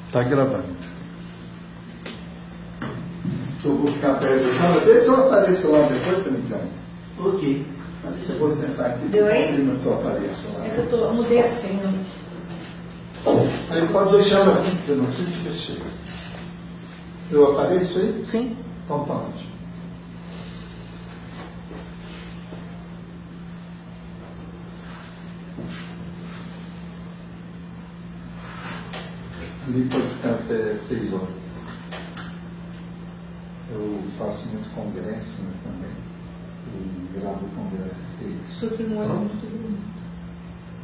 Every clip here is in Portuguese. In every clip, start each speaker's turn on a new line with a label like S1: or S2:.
S1: Está gravando. Eu vou ficar perto da sala. Vê se eu apareço lá depois, Felipe.
S2: Ok.
S1: Eu vou sentar aqui.
S3: Deu aí?
S1: Mas eu apareço lá.
S3: É que eu mudei a senha.
S1: Aí pode deixar ela fixa, não precisa te mexer. Eu apareço aí?
S3: Sim.
S1: Então tá ótimo. Ali pode ficar até 6 horas. Eu faço muito congresso, né, também. E gravo o congresso inteiro.
S3: Isso aqui não é muito bonito.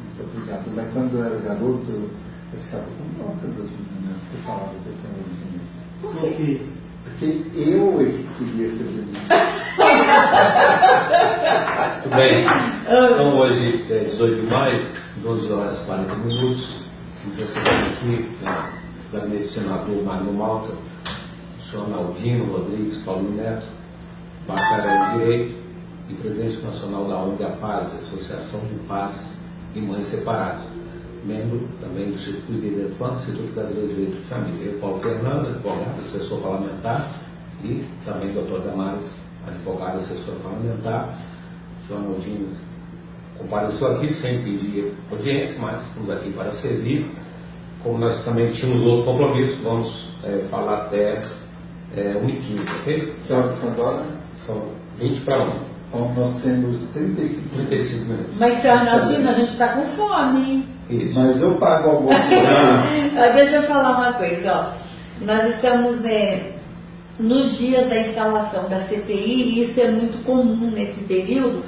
S1: Muito obrigado. Mas quando eu era garoto, eu ficava com bronca das meninas que falavam que eu tinha
S3: Por quê?
S1: Porque eu é que queria ser bonito.
S4: Tudo bem. Então hoje é 18 de maio, 12 horas e 40 minutos. Estamos recebendo aqui no gabinete do senador Magno Malta, o senhor Naldino Rodrigues Paulo Neto, bacharel em Direito e presidente nacional da ONG A Paz, Associação de Paz e Mães Separadas. Membro também do Instituto de Elefante, Instituto Brasileiro de Direito de Família. Eu, Paulo Fernando, advogado, assessor parlamentar, e também doutor Damares, advogado, assessor parlamentar. O senhor Naldino compareceu aqui sem pedir audiência, mas estamos aqui para servir. Como nós também tínhamos outro compromisso, vamos falar até 1h15, ok?
S1: Que horas são agora?
S4: São 20 para 11.
S1: Então nós temos 35
S4: minutos.
S3: Mas, seu Arnaldino, a gente está com fome.
S4: Isso.
S1: Mas eu pago almoço.
S3: Deixa eu falar uma coisa, ó. Nós estamos nos dias da instalação da CPI, e isso é muito comum nesse período.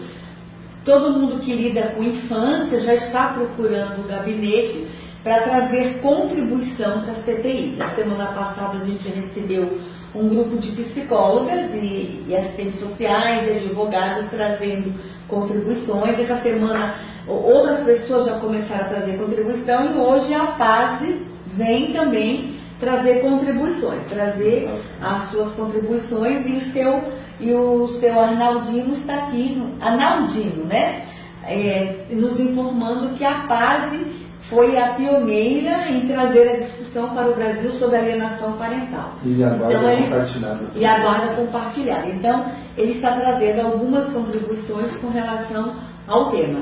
S3: Todo mundo que lida com infância já está procurando o gabinete para trazer contribuição para a CPI. Na semana passada a gente recebeu um grupo de psicólogas e assistentes sociais e advogadas trazendo contribuições. Essa semana outras pessoas já começaram a trazer contribuição e hoje a Paz vem também trazer contribuições, trazer as suas contribuições e o seu Arnaldino está aqui, Arnaldino, né? Nos informando que a Paz foi a pioneira em trazer a discussão para o Brasil sobre alienação parental.
S1: E a guarda compartilhada.
S3: E a guarda compartilhada. Então, ele está trazendo algumas contribuições com relação ao tema.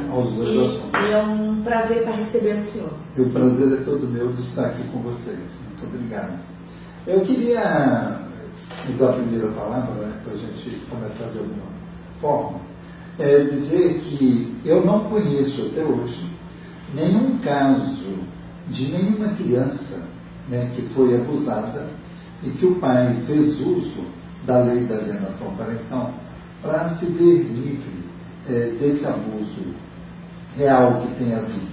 S3: E é um prazer estar recebendo o senhor.
S1: E o prazer é todo meu de estar aqui com vocês. Muito obrigado. Eu queria usar a primeira palavra, né, para a gente começar de alguma forma, dizer que eu não conheço até hoje nenhum caso de nenhuma criança, né, que foi abusada e que o pai fez uso da lei da alienação parental para se ver livre desse abuso real que tem havido,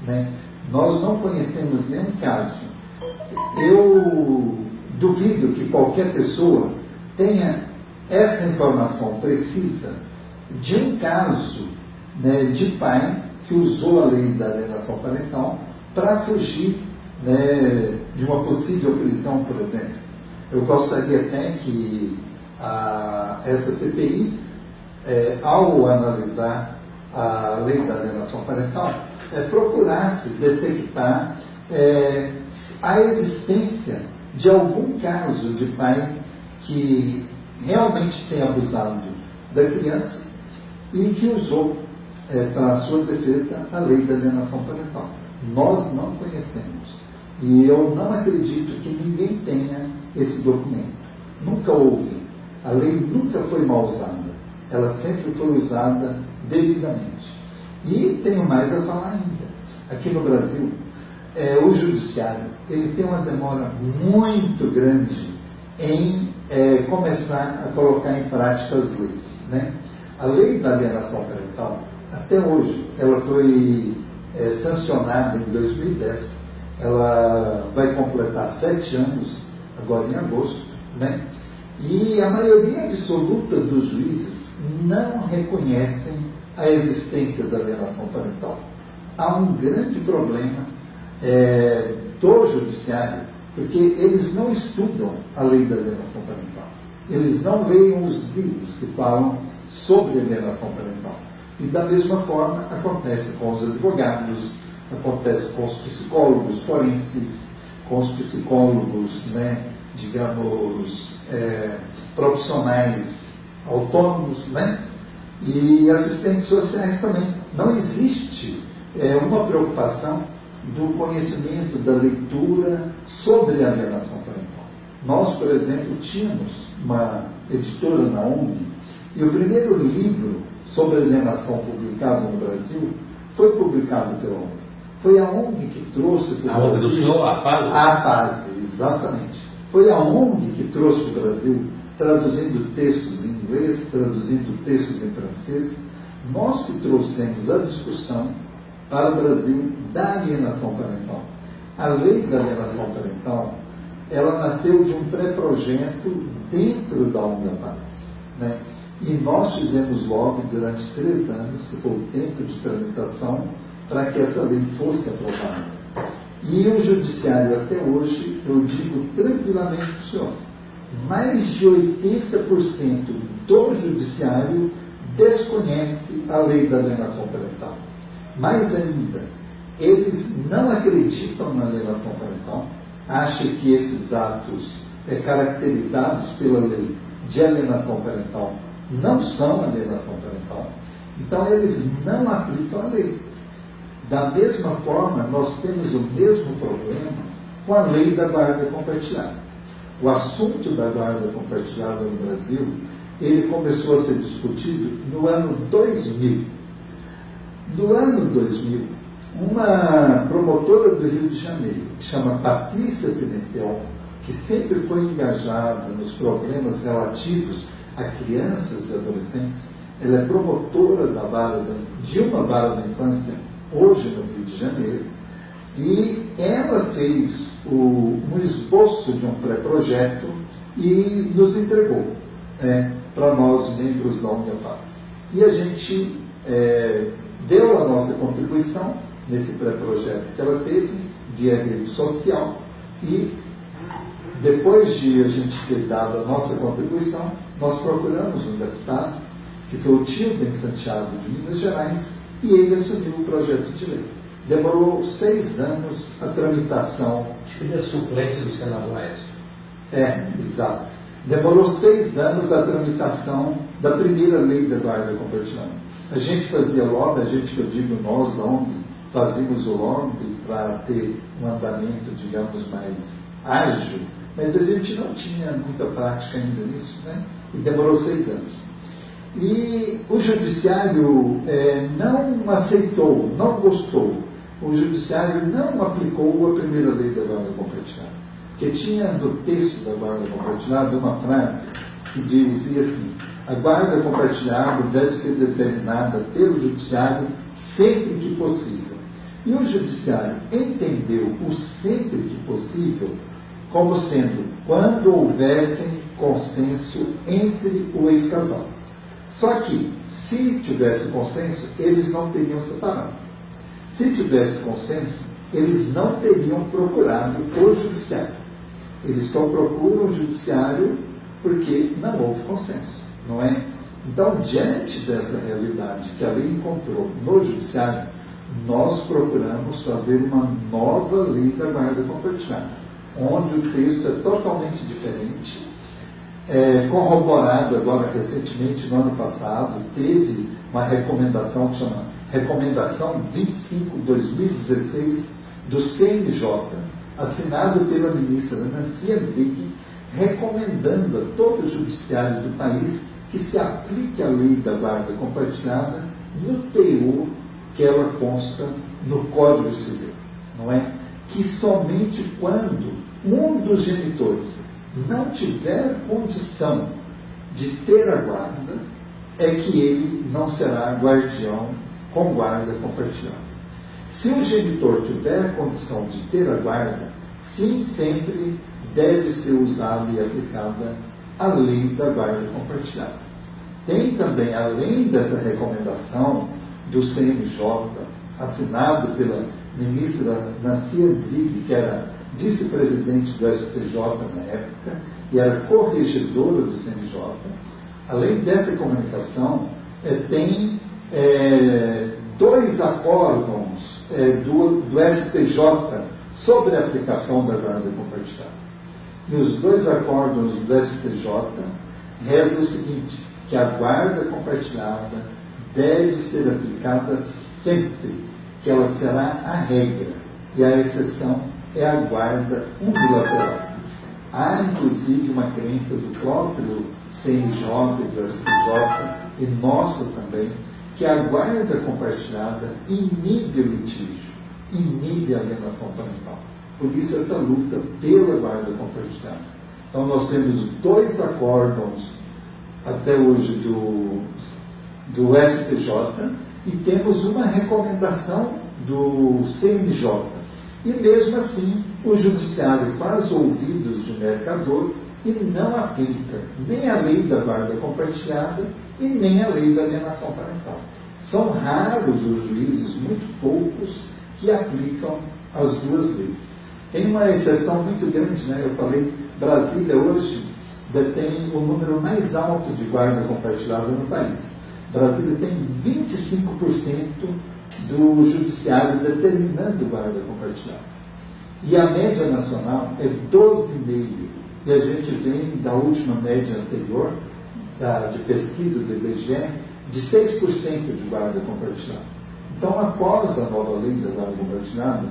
S1: né? Nós não conhecemos nenhum caso. Eu duvido que qualquer pessoa tenha essa informação precisa de um caso, né, de pai que usou a lei da alienação parental para fugir, né, de uma possível prisão, por exemplo. Eu gostaria até que essa CPI, ao analisar a lei da alienação parental, procurasse detectar a existência de algum caso de pai que realmente tenha abusado da criança e que usou para a sua defesa a lei da alienação parental. Nós não conhecemos. E eu não acredito que ninguém tenha esse documento. Nunca houve. A lei nunca foi mal usada. Ela sempre foi usada devidamente. E tenho mais a falar ainda. Aqui no Brasil, o judiciário ele tem uma demora muito grande em começar a colocar em prática as leis, né? A lei da alienação parental, até hoje, ela foi sancionada em 2010. Ela vai completar 7 anos, agora em agosto, né? E a maioria absoluta dos juízes não reconhecem a existência da alienação parental. Há um grande problema do judiciário, porque eles não estudam a lei da alienação parental. Eles não leem os livros que falam sobre alienação parental. E da mesma forma acontece com os advogados, acontece com os psicólogos forenses, com os psicólogos, né, digamos, profissionais autônomos, né, e assistentes sociais também. Não existe uma preocupação do conhecimento, da leitura sobre a alienação parental. Nós, por exemplo, tínhamos uma editora na ONG, e o primeiro livro sobre alienação publicado no Brasil foi publicado pela ONG. Foi a ONG que trouxe para o Brasil.
S4: A ONG do senhor, a Paz?
S1: A Paz, exatamente. Foi a ONG que trouxe para o Brasil, traduzindo textos em inglês, traduzindo textos em francês. Nós que trouxemos a discussão para o Brasil da alienação parental. A lei da alienação parental, ela nasceu de um pré-projeto dentro da ONG da Paz, né? E nós fizemos logo durante 3 anos, que foi o tempo de tramitação, para que essa lei fosse aprovada. E o judiciário até hoje, eu digo tranquilamente para o senhor, mais de 80% do judiciário desconhece a lei da alienação parental. Mais ainda, eles não acreditam na alienação parental, acham que esses atos caracterizados pela lei de alienação parental não são alienação parental, então eles não aplicam a lei. Da mesma forma, nós temos o mesmo problema com a lei da guarda compartilhada. O assunto da guarda compartilhada no Brasil, ele começou a ser discutido no ano 2000. No ano 2000, uma promotora do Rio de Janeiro, que chama Patrícia Pimentel, que sempre foi engajada nos problemas relativos a crianças e adolescentes, ela é promotora de uma vara da infância, hoje no Rio de Janeiro, e ela fez um esboço de um pré-projeto e nos entregou para nós, membros da ONG da Paz. E a gente deu a nossa contribuição nesse pré-projeto que ela teve, via rede social, e depois de a gente ter dado a nossa contribuição, nós procuramos um deputado, que foi o Tilden Santiago de Minas Gerais, e ele assumiu o projeto de lei. Demorou 6 anos a tramitação.
S4: Acho que ele é suplente do senador Aécio.
S1: Exato. Demorou 6 anos a tramitação da primeira lei da guarda compartilhada. A gente fazia lobby, a gente, que eu digo nós da ONG, fazíamos o lobby para ter um andamento, digamos, mais ágil, mas a gente não tinha muita prática ainda nisso, né? E demorou 6 anos. E o judiciário não aceitou, não gostou. O judiciário não aplicou a primeira lei da guarda compartilhada. Porque tinha no texto da guarda compartilhada uma frase que dizia assim: a guarda compartilhada deve ser determinada pelo judiciário sempre que possível. E o judiciário entendeu o sempre que possível como sendo quando houvessem consenso entre o ex-casal. Só que, se tivesse consenso, eles não teriam separado. Se tivesse consenso, eles não teriam procurado o judiciário. Eles só procuram o judiciário porque não houve consenso, não é? Então, diante dessa realidade que a lei encontrou no judiciário, nós procuramos fazer uma nova lei da guarda compartilhada, onde o texto é totalmente diferente, corroborado agora recentemente, no ano passado, teve uma recomendação que chama Recomendação 25/2016 do CNJ, assinado pela ministra Nancy Andrighi, recomendando a todo o judiciário do país que se aplique a lei da guarda compartilhada no teor que ela consta no Código Civil, não é? Que somente quando um dos genitores não tiver condição de ter a guarda, é que ele não será guardião com guarda compartilhada. Se o genitor tiver condição de ter a guarda, sim, sempre deve ser usada e aplicada a lei da guarda compartilhada. Tem também, além dessa recomendação do CNJ, assinado pela ministra Nancy Andrighi, que era vice-presidente do STJ na época, e era corregedora do CNJ, além dessa comunicação, tem 2 acórdãos do STJ sobre a aplicação da guarda compartilhada. E os dois acórdãos do STJ rezam o seguinte, que a guarda compartilhada deve ser aplicada sempre, que ela será a regra, e a exceção é a guarda unilateral. Há, inclusive, uma crença do próprio CNJ e do STJ, e nossa também, que a guarda compartilhada inibe o litígio, inibe a alienação parental. Por isso, essa luta pela guarda compartilhada. Então, nós temos dois acórdãos até hoje do STJ e temos uma recomendação do CNJ. E mesmo assim, o judiciário faz ouvidos do mercador e não aplica nem a lei da guarda compartilhada e nem a lei da alienação parental. São raros os juízes, muito poucos, que aplicam as duas leis. Tem uma exceção muito grande, né? Eu falei, Brasília hoje detém o número mais alto de guarda compartilhada no país. Brasília tem 25% do judiciário determinando guarda compartilhada. E a média nacional é 12,5%. E a gente vem da última média anterior, de pesquisa do IBGE, de 6% de guarda compartilhada. Então, após a nova lei da guarda compartilhada,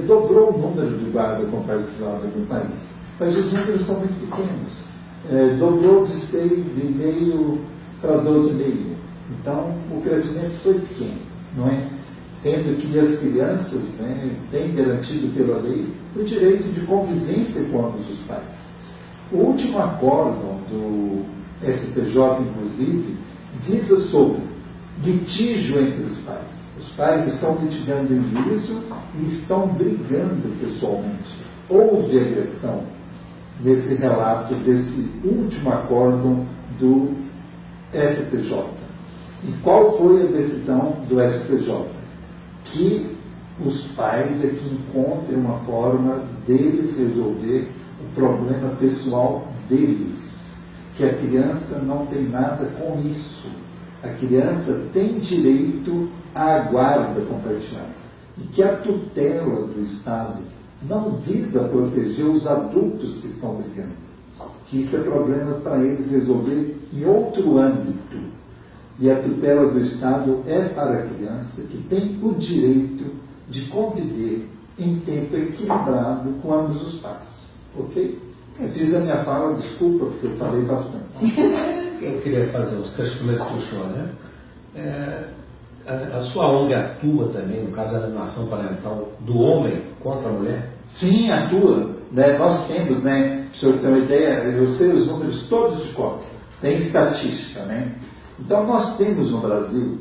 S1: dobrou o número de guarda compartilhada no país. Mas os números são muito pequenos. Dobrou de 6,5% para 12,5%. Então, o crescimento foi pequeno, não é? Sendo que as crianças, né, têm garantido pela lei o direito de convivência com ambos os pais. O último acórdão do STJ, inclusive, visa sobre litígio entre os pais. Os pais estão litigando em juízo e estão brigando pessoalmente. Houve agressão nesse relato desse último acórdão do STJ. E qual foi a decisão do STJ? Que os pais é que encontrem uma forma deles resolver o problema pessoal deles. Que a criança não tem nada com isso. A criança tem direito à guarda compartilhada. E que a tutela do Estado não visa proteger os adultos que estão brigando. Que isso é problema para eles resolver em outro âmbito. E a tutela do Estado é para a criança que tem o direito de conviver em tempo equilibrado com ambos os pais. Ok? Eu fiz a minha fala, desculpa, porque eu falei bastante.
S4: Eu queria fazer uns questionamentos para o senhor, né? A sua ONG atua também, no caso da alienação parental, do homem contra a mulher?
S1: Sim, atua. Né? Nós temos, né, para o senhor ter uma ideia, eu sei os números todos de cor. Tem estatística, né? Então, nós temos no Brasil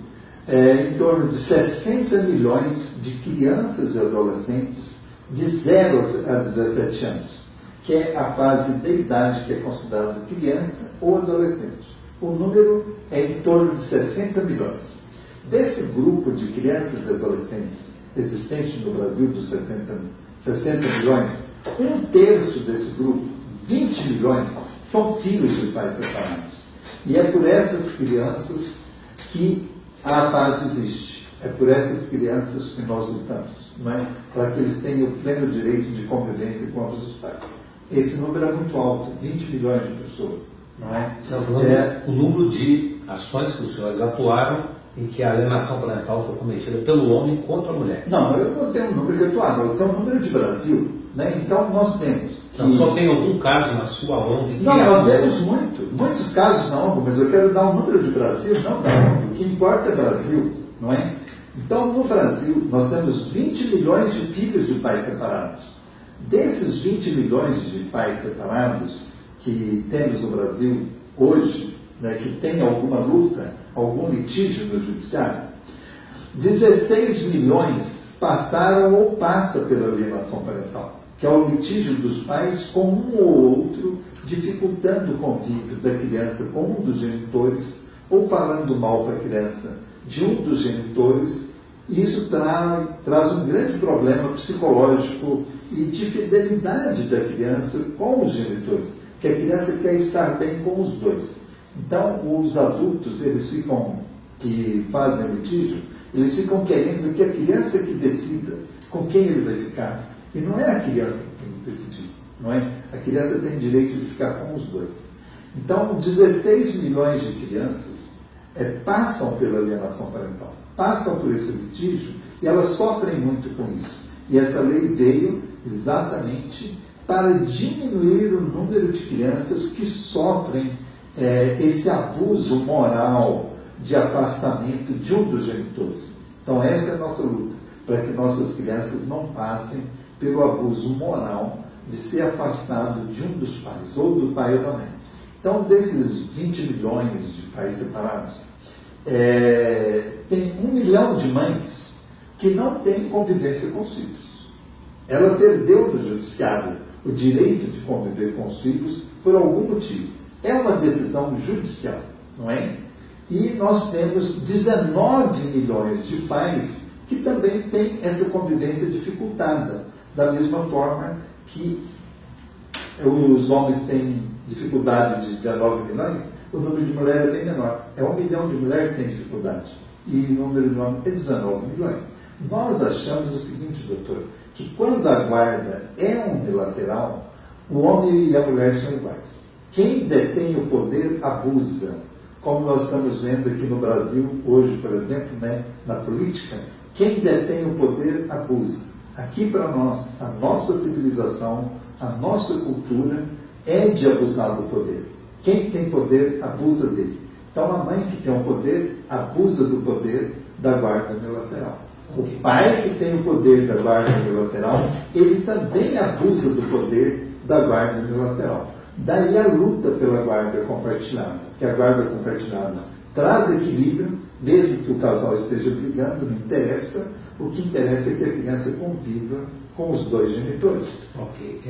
S1: em torno de 60 milhões de crianças e adolescentes de 0 a 17 anos, que é a fase da idade que é considerada criança ou adolescente. O número é em torno de 60 milhões. Desse grupo de crianças e adolescentes existentes no Brasil, dos 60 milhões, 1/3 desse grupo, 20 milhões, são filhos de pais separados. E é por essas crianças que a paz existe. É por essas crianças que nós lutamos, não é? Para que eles tenham o pleno direito de convivência com ambos os pais. Esse número é muito alto, 20 milhões de pessoas, não é?
S4: O número de ações que os senhores atuaram em que a alienação parental foi cometida pelo homem contra a mulher.
S1: Não, eu não tenho um número que atuava, eu tenho um número de Brasil, né? Então nós temos.
S4: Então, só tem algum caso na sua ONG?
S1: Não, nós temos muitos casos na ONG, mas eu quero dar um número de Brasil, não da ONG. O que importa é Brasil, não é? Então, no Brasil, nós temos 20 milhões de filhos de pais separados. Desses 20 milhões de pais separados que temos no Brasil hoje, né, que tem alguma luta, algum litígio no judiciário, 16 milhões passaram ou passam pela alienação parental, que é o litígio dos pais com um ou outro, dificultando o convívio da criança com um dos genitores, ou falando mal para a criança de um dos genitores. E isso traz um grande problema psicológico e de fidelidade da criança com os genitores, que a criança quer estar bem com os dois. Então, os adultos, que fazem o litígio, eles ficam querendo que a criança que decida com quem ele vai ficar, E não é a criança que tem que decidir, não é? A criança tem direito de ficar com os dois. Então, 16 milhões de crianças passam pela alienação parental, passam por esse litígio e elas sofrem muito com isso. E essa lei veio exatamente para diminuir o número de crianças que sofrem esse abuso moral de afastamento de um dos genitores. Então, essa é a nossa luta, para que nossas crianças não passem pelo abuso moral de ser afastado de um dos pais, ou do pai ou da mãe. Então, desses 20 milhões de pais separados, tem 1 milhão de mães que não têm convivência com os filhos. Ela perdeu no judiciário o direito de conviver com os filhos por algum motivo. É uma decisão judicial, não é? E nós temos 19 milhões de pais que também têm essa convivência dificultada, da mesma forma que os homens têm dificuldade de 19 milhões, o número de mulheres é bem menor. É 1 milhão de mulheres que têm dificuldade. E o número de homens é 19 milhões. Nós achamos o seguinte, doutor, que quando a guarda é unilateral, o homem e a mulher são iguais. Quem detém o poder abusa. Como nós estamos vendo aqui no Brasil, hoje, por exemplo, né, na política, quem detém o poder abusa. Aqui para nós, a nossa civilização, a nossa cultura é de abusar do poder. Quem tem poder, abusa dele. Então, a mãe que tem o poder, abusa do poder da guarda unilateral. O pai que tem o poder da guarda unilateral, ele também abusa do poder da guarda unilateral. Daí a luta pela guarda compartilhada. Que a guarda compartilhada traz equilíbrio, mesmo que o casal esteja brigando, não interessa. O que interessa é que a criança conviva com os dois genitores.
S4: Ok.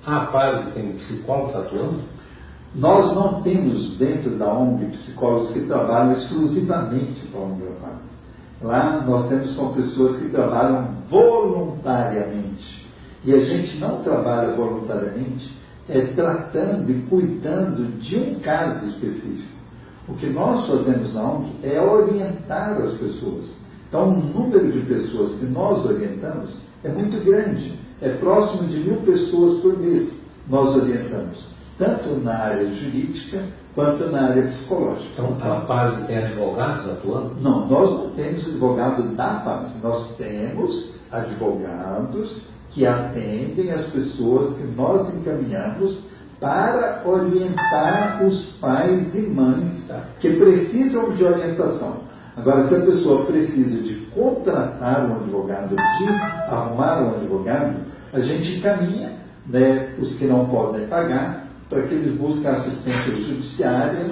S4: A APASE tem psicólogos atuando?
S1: Nós não temos dentro da ONG psicólogos que trabalham exclusivamente com a ONG APASE. Lá nós temos são pessoas que trabalham voluntariamente. E a gente não trabalha voluntariamente tratando e cuidando de um caso específico. O que nós fazemos na ONG é orientar as pessoas. Então, o número de pessoas que nós orientamos é muito grande. É próximo de 1.000 pessoas por mês nós orientamos, tanto na área jurídica quanto na área psicológica.
S4: Então, a APASE tem advogados atuando?
S1: Não, nós não temos advogado da APASE. Nós temos advogados que atendem as pessoas que nós encaminhamos para orientar os pais e mães que precisam de orientação. Agora, se a pessoa precisa de contratar um advogado, de arrumar um advogado, a gente encaminha, né, os que não podem pagar, para que eles busquem assistência judiciária.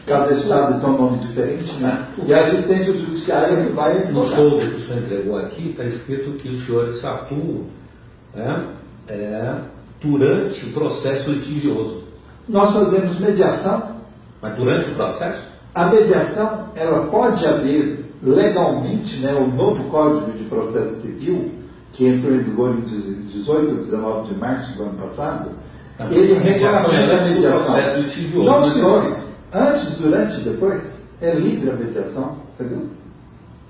S1: Cada estado tem um nome diferente, né? E a assistência judiciária que vai...
S4: No folder que o senhor entregou aqui, está escrito que os senhores atuam durante o processo litigioso.
S1: Nós fazemos mediação.
S4: Mas durante o processo?
S1: A mediação, ela pode haver legalmente, né, o novo Código de Processo Civil, que entrou em vigor em 18 ou 19 de março do ano passado, ele regulamenta a mediação.
S4: Processo litigioso.
S1: Não, senhor. Antes, durante e depois, é livre a mediação, entendeu?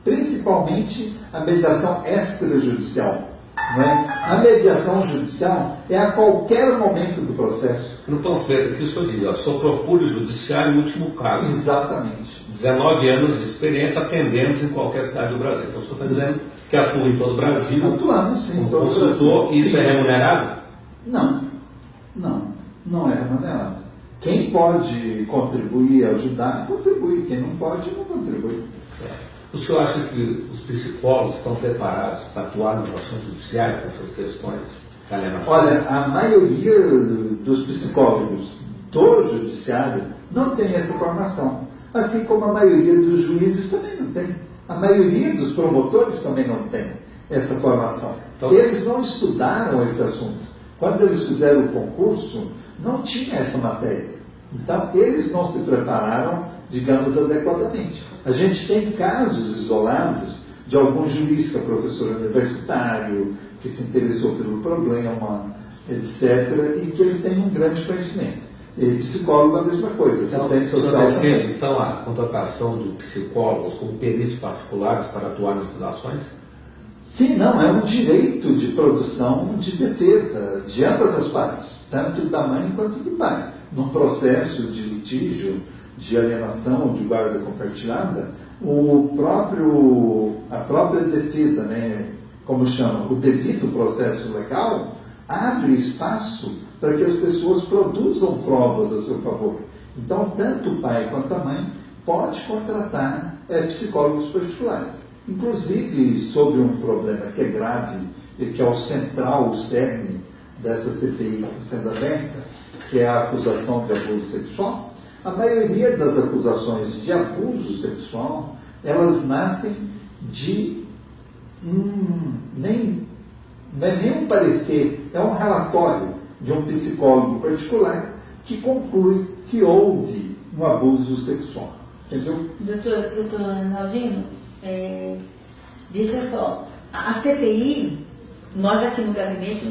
S1: Principalmente a mediação extrajudicial. Não é? A mediação judicial é a qualquer momento do processo.
S4: No panfleto aqui o senhor diz, só procure o judiciário em último caso.
S1: Exatamente.
S4: 19 anos de experiência, atendemos em qualquer cidade do Brasil. Então o senhor está dizendo que atua em todo o Brasil.
S1: Atuamos, sim, em todo o
S4: consultor,
S1: Brasil.
S4: isso é remunerado?
S1: Não é remunerado. Quem pode contribuir, ajudar, contribui. Quem não pode, não contribui.
S4: O senhor acha que os psicólogos estão preparados para atuar nas ações judiciais nessas questões?
S1: Olha, a maioria dos psicólogos do judiciário não tem essa formação. Assim como a maioria dos juízes também não tem. A maioria dos promotores também não tem essa formação. Então, eles não estudaram esse assunto. Quando eles fizeram o concurso, não tinha essa matéria. Então, eles não se prepararam, digamos, adequadamente. A gente tem casos isolados de algum juiz que é professor universitário, que se interessou pelo problema, etc., e que ele tem um grande conhecimento. E psicólogo é a mesma coisa.
S4: Então, social defende, então, a contratação de psicólogos como peritos particulares para atuar nessas ações?
S1: Sim, não, é um direito de produção de defesa de ambas as partes, tanto da mãe quanto do pai. Num processo de litígio, de alienação ou de guarda compartilhada, a própria defesa, né, como chama, o devido processo legal, abre espaço para que as pessoas produzam provas a seu favor. Então, tanto o pai quanto a mãe pode contratar psicólogos particulares. Inclusive, sobre um problema que é grave e que é o central, o cerne dessa CPI que está sendo aberta, que é a acusação de abuso sexual, a maioria das acusações de abuso sexual, elas nascem de não é nem um parecer, é um relatório de um psicólogo particular que conclui que houve um abuso sexual. Entendeu?
S3: Doutor Naldino, deixa só, a CPI, nós aqui no gabinete,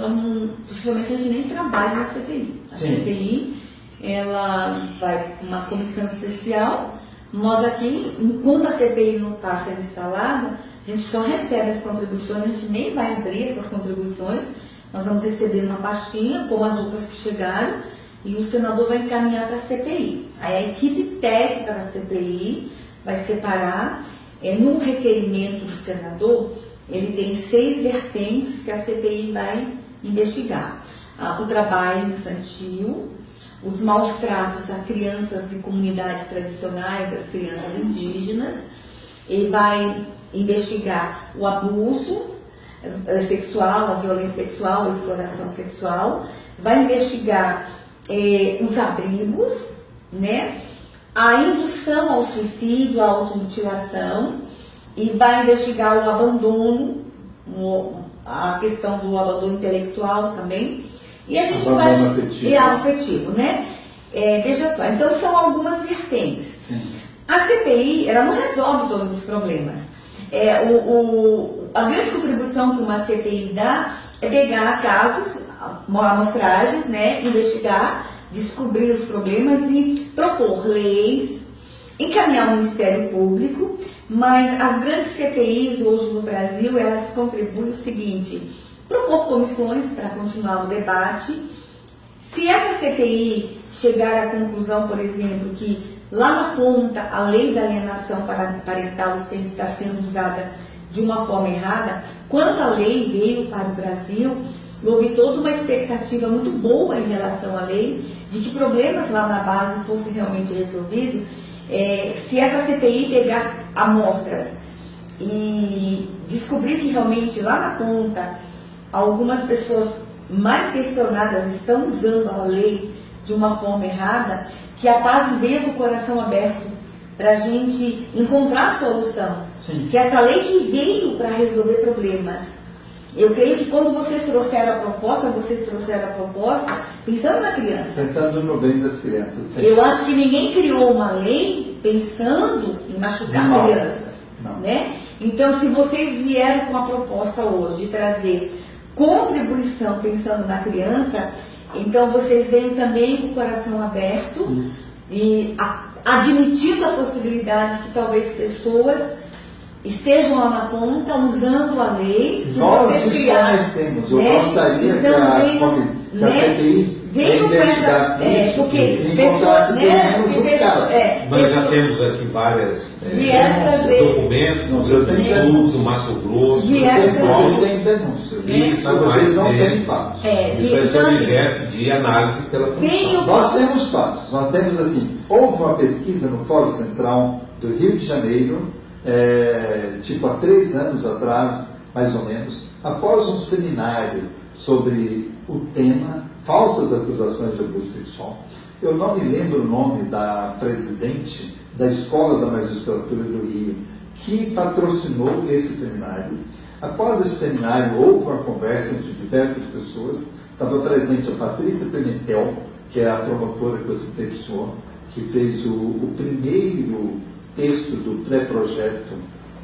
S3: possivelmente a gente nem trabalha na CPI. A
S1: Sim.
S3: CPI, ela vai para uma comissão especial, nós aqui, enquanto a CPI não está sendo instalada, a gente só recebe as contribuições, a gente nem vai abrir essas contribuições, nós vamos receber uma pastinha com as outras que chegaram e o senador vai encaminhar para a CPI. Aí a equipe técnica da CPI vai separar, no requerimento do senador, ele tem 6 vertentes que a CPI vai investigar. O trabalho infantil, os maus tratos a crianças de comunidades tradicionais, as crianças indígenas, ele vai investigar o abuso sexual, a violência sexual, a exploração sexual, vai investigar os abrigos, né? A indução ao suicídio, a automutilação, e vai investigar o abandono, a questão do abandono intelectual também, e a gente vai... afetivo, né? Veja só, então são algumas vertentes.
S1: Sim.
S3: A CPI, ela não resolve todos os problemas. A grande contribuição que uma CPI dá é pegar casos, amostragens, né, investigar, descobrir os problemas e propor leis, encaminhar ao Ministério Público, mas as grandes CPIs hoje no Brasil, elas contribuem o seguinte: propor comissões para continuar o debate. Se essa CPI chegar à conclusão, por exemplo, que lá na ponta a lei da alienação parental está sendo usada de uma forma errada, quando a lei veio para o Brasil, houve toda uma expectativa muito boa em relação à lei, de que problemas lá na base fossem realmente resolvidos. Se essa CPI pegar amostras e descobrir que realmente lá na ponta algumas pessoas mal intencionadas estão usando a lei de uma forma errada, que a paz venha com o coração aberto para a gente encontrar a solução.
S1: Sim.
S3: Que essa lei que veio para resolver problemas. Eu creio que quando vocês trouxeram a proposta pensando na criança.
S1: Pensando no bem das crianças. Sim.
S3: Eu acho que ninguém criou uma lei pensando em machucar crianças.
S1: Não.
S3: Né? Então, se vocês vieram com a proposta hoje de trazer contribuição pensando na criança, então vocês vêm também com o coração aberto e admitindo a possibilidade que talvez pessoas estejam lá na ponta usando a lei que
S1: nós
S3: vocês criaram.
S1: Eu gostaria
S3: então,
S1: que a CPI investigasse isso
S3: porque
S1: e
S3: pessoas,
S4: Nós já temos aqui vários documentos,
S1: eu
S4: do Sul, do Mato Grosso, do São Paulo.
S1: Vocês têm denúncias,
S4: Isso,
S1: mas vocês não
S4: ser,
S1: têm fatos.
S4: Isso vai ser objeto de análise pela comissão.
S1: Nós temos fatos. Nós temos assim, houve uma pesquisa no Fórum Central do Rio de Janeiro, há 3 anos atrás, mais ou menos, após um seminário sobre o tema falsas acusações de abuso sexual. Eu não me lembro o nome da presidente da Escola da Magistratura do Rio que patrocinou esse seminário. Após esse seminário, houve uma conversa entre diversas pessoas. Estava presente a Patrícia Pimentel, que é a promotora que eu citei para o senhor, que fez o primeiro texto do pré-projeto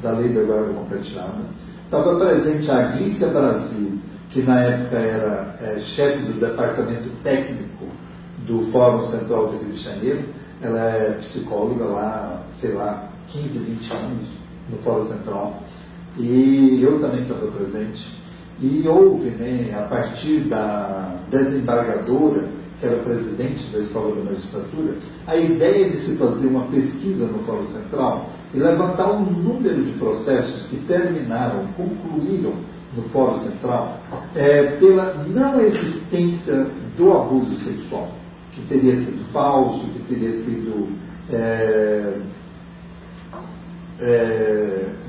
S1: da Lei da Guarda Compartilhada. Estava presente a Glícia Brasil, que na época era chefe do departamento técnico do Fórum Central do Rio de Janeiro. Ela é psicóloga lá, 15, 20 anos no Fórum Central. e eu também estava presente, e houve, né, a partir da desembargadora, que era presidente da Escola da Magistratura, a ideia de se fazer uma pesquisa no Fórum Central e levantar um número de processos que terminaram, concluíram no Fórum Central, pela não existência do abuso sexual, que teria sido falso, que teria sido...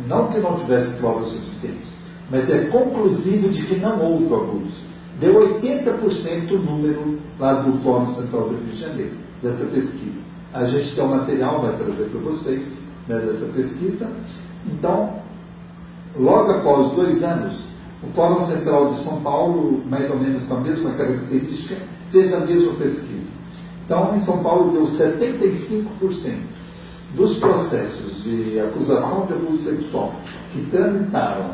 S1: não que não tivesse provas suficientes, mas é conclusivo de que não houve abuso. Deu 80% o número lá do Fórum Central do Rio de Janeiro, dessa pesquisa. A gente tem o material, vai trazer para vocês, né, dessa pesquisa. Então, logo após 2 anos, o Fórum Central de São Paulo, mais ou menos com a mesma característica, fez a mesma pesquisa. Então, em São Paulo, deu 75% dos processos de acusação de abuso sexual que tramitaram